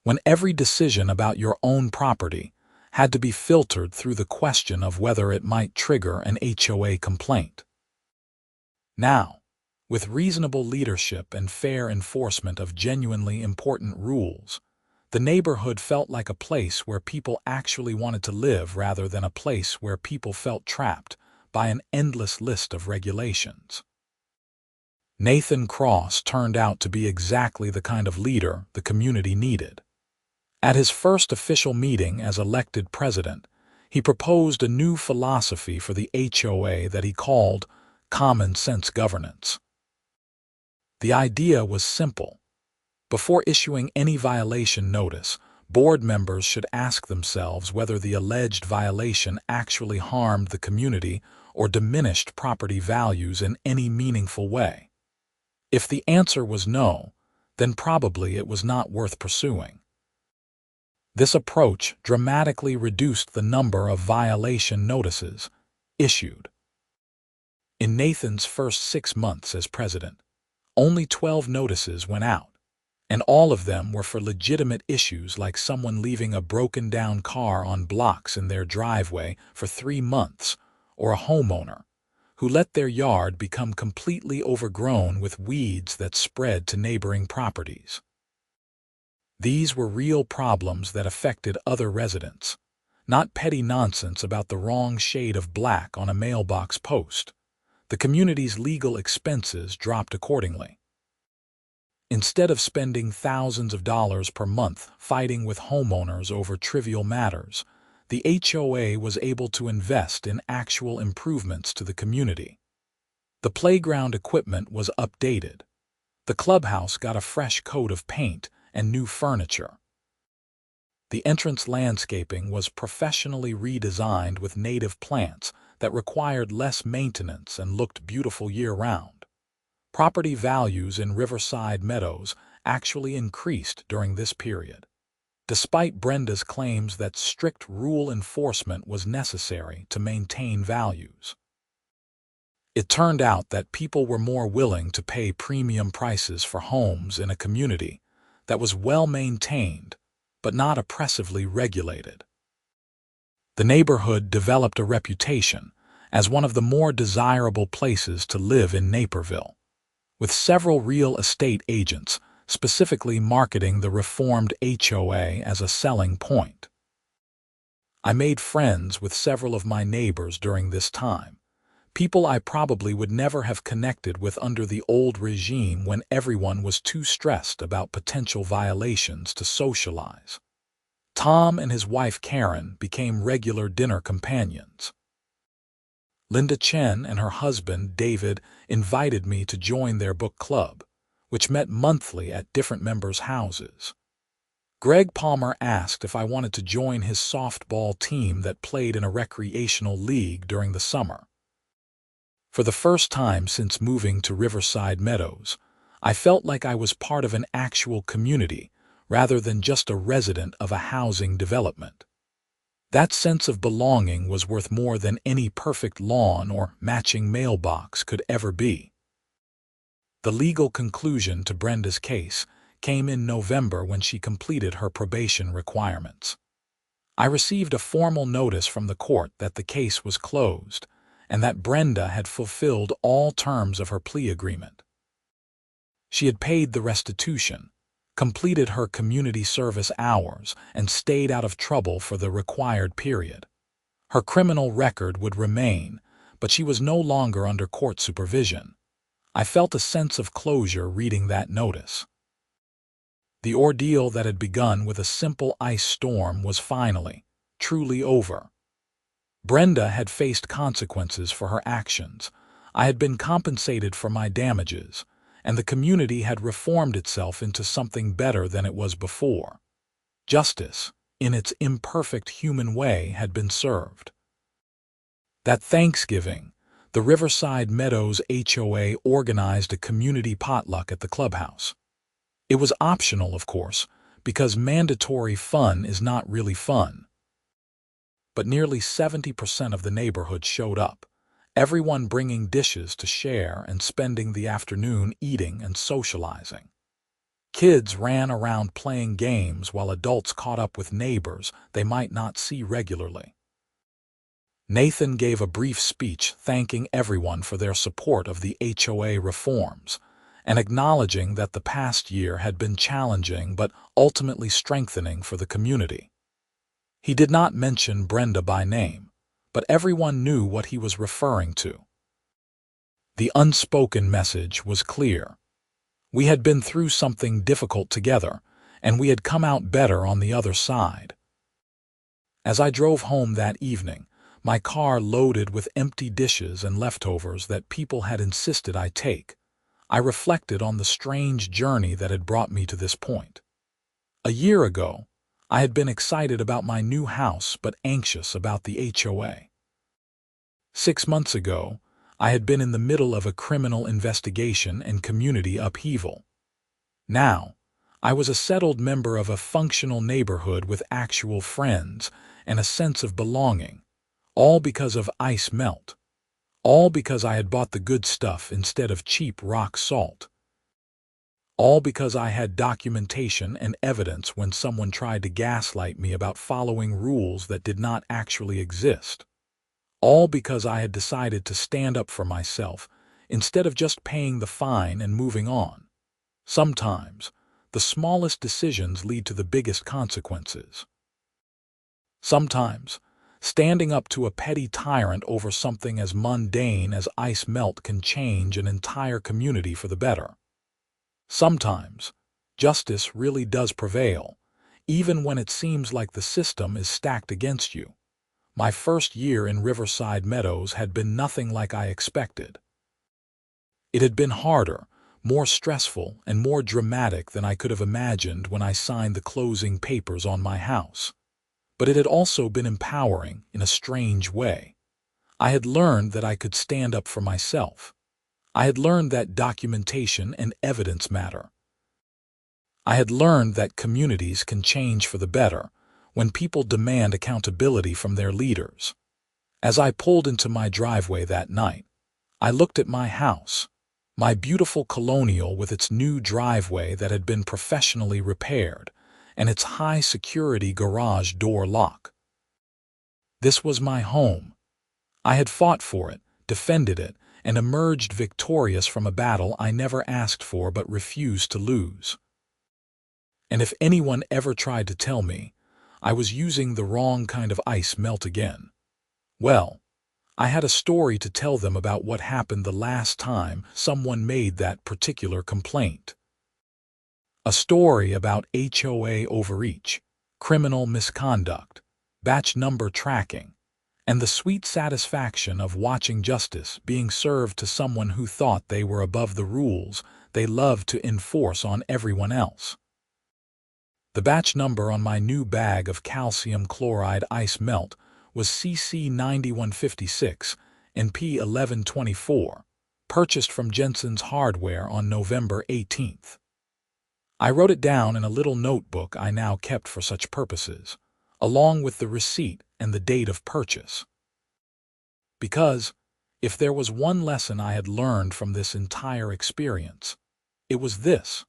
when every decision about your own property had to be filtered through the question of whether it might trigger an HOA complaint. Now, with reasonable leadership and fair enforcement of genuinely important rules, the neighborhood felt like a place where people actually wanted to live rather than a place where people felt trapped by an endless list of regulations. Nathan Cross turned out to be exactly the kind of leader the community needed. At his first official meeting as elected president, he proposed a new philosophy for the HOA that he called common sense governance. The idea was simple. Before issuing any violation notice, board members should ask themselves whether the alleged violation actually harmed the community or diminished property values in any meaningful way. If the answer was no, then probably it was not worth pursuing. This approach dramatically reduced the number of violation notices issued. In Nathan's first 6 months as president, only 12 notices went out, and all of them were for legitimate issues like someone leaving a broken-down car on blocks in their driveway for 3 months, or a homeowner who let their yard become completely overgrown with weeds that spread to neighboring properties. These were real problems that affected other residents, not petty nonsense about the wrong shade of black on a mailbox post. The community's legal expenses dropped accordingly. Instead of spending thousands of dollars per month fighting with homeowners over trivial matters, the HOA was able to invest in actual improvements to the community. The playground equipment was updated. The clubhouse got a fresh coat of paint and new furniture. The entrance landscaping was professionally redesigned with native plants that required less maintenance and looked beautiful year-round. Property values in Riverside Meadows actually increased during this period, despite Brenda's claims that strict rule enforcement was necessary to maintain values. It turned out that people were more willing to pay premium prices for homes in a community that was well-maintained but not oppressively regulated. The neighborhood developed a reputation as one of the more desirable places to live in Naperville, with several real estate agents specifically marketing the reformed HOA as a selling point. I made friends with several of my neighbors during this time, people I probably would never have connected with under the old regime when everyone was too stressed about potential violations to socialize. Tom and his wife Karen became regular dinner companions. Linda Chen and her husband David invited me to join their book club, which met monthly at different members' houses. Greg Palmer asked if I wanted to join his softball team that played in a recreational league during the summer. For the first time since moving to Riverside Meadows, I felt like I was part of an actual community rather than just a resident of a housing development. That sense of belonging was worth more than any perfect lawn or matching mailbox could ever be. The legal conclusion to Brenda's case came in November when she completed her probation requirements. I received a formal notice from the court that the case was closed and that Brenda had fulfilled all terms of her plea agreement. She had paid the restitution, completed her community service hours, and stayed out of trouble for the required period. Her criminal record would remain, but she was no longer under court supervision. I felt a sense of closure reading that notice. The ordeal that had begun with a simple ice storm was finally, truly over. Brenda had faced consequences for her actions. I had been compensated for my damages, and the community had reformed itself into something better than it was before. Justice, in its imperfect human way, had been served. That Thanksgiving, the Riverside Meadows HOA organized a community potluck at the clubhouse. It was optional, of course, because mandatory fun is not really fun. But nearly 70% of the neighborhood showed up, everyone bringing dishes to share and spending the afternoon eating and socializing. Kids ran around playing games while adults caught up with neighbors they might not see regularly. Nathan gave a brief speech thanking everyone for their support of the HOA reforms and acknowledging that the past year had been challenging but ultimately strengthening for the community. He did not mention Brenda by name, but everyone knew what he was referring to. The unspoken message was clear. We had been through something difficult together, and we had come out better on the other side. As I drove home that evening, my car loaded with empty dishes and leftovers that people had insisted I take, I reflected on the strange journey that had brought me to this point. A year ago, I had been excited about my new house but anxious about the HOA. 6 months ago, I had been in the middle of a criminal investigation and community upheaval. Now, I was a settled member of a functional neighborhood with actual friends and a sense of belonging, all because of ice melt. All because I had bought the good stuff instead of cheap rock salt. All because I had documentation and evidence when someone tried to gaslight me about following rules that did not actually exist. All because I had decided to stand up for myself instead of just paying the fine and moving on. Sometimes, the smallest decisions lead to the biggest consequences. Sometimes, standing up to a petty tyrant over something as mundane as ice melt can change an entire community for the better. Sometimes, justice really does prevail, even when it seems like the system is stacked against you. My first year in Riverside Meadows had been nothing like I expected. It had been harder, more stressful, and more dramatic than I could have imagined when I signed the closing papers on my house. But it had also been empowering in a strange way. I had learned that I could stand up for myself. I had learned that documentation and evidence matter. I had learned that communities can change for the better when people demand accountability from their leaders. As I pulled into my driveway that night, I looked at my house, my beautiful colonial with its new driveway that had been professionally repaired, and its high-security garage door lock. This was my home. I had fought for it, defended it, and emerged victorious from a battle I never asked for but refused to lose. And if anyone ever tried to tell me I was using the wrong kind of ice melt again, well, I had a story to tell them about what happened the last time someone made that particular complaint. A story about HOA overreach, criminal misconduct, batch number tracking, and the sweet satisfaction of watching justice being served to someone who thought they were above the rules they loved to enforce on everyone else. The batch number on my new bag of calcium chloride ice melt was CC9156 and P1124, purchased from Jensen's Hardware on November 18th. I wrote it down in a little notebook I now kept for such purposes, along with the receipt and the date of purchase. Because, if there was one lesson I had learned from this entire experience, it was this: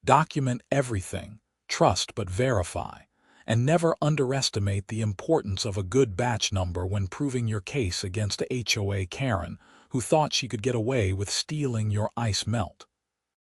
document everything, trust but verify, and never underestimate the importance of a good batch number when proving your case against a HOA Karen who thought she could get away with stealing your ice melt.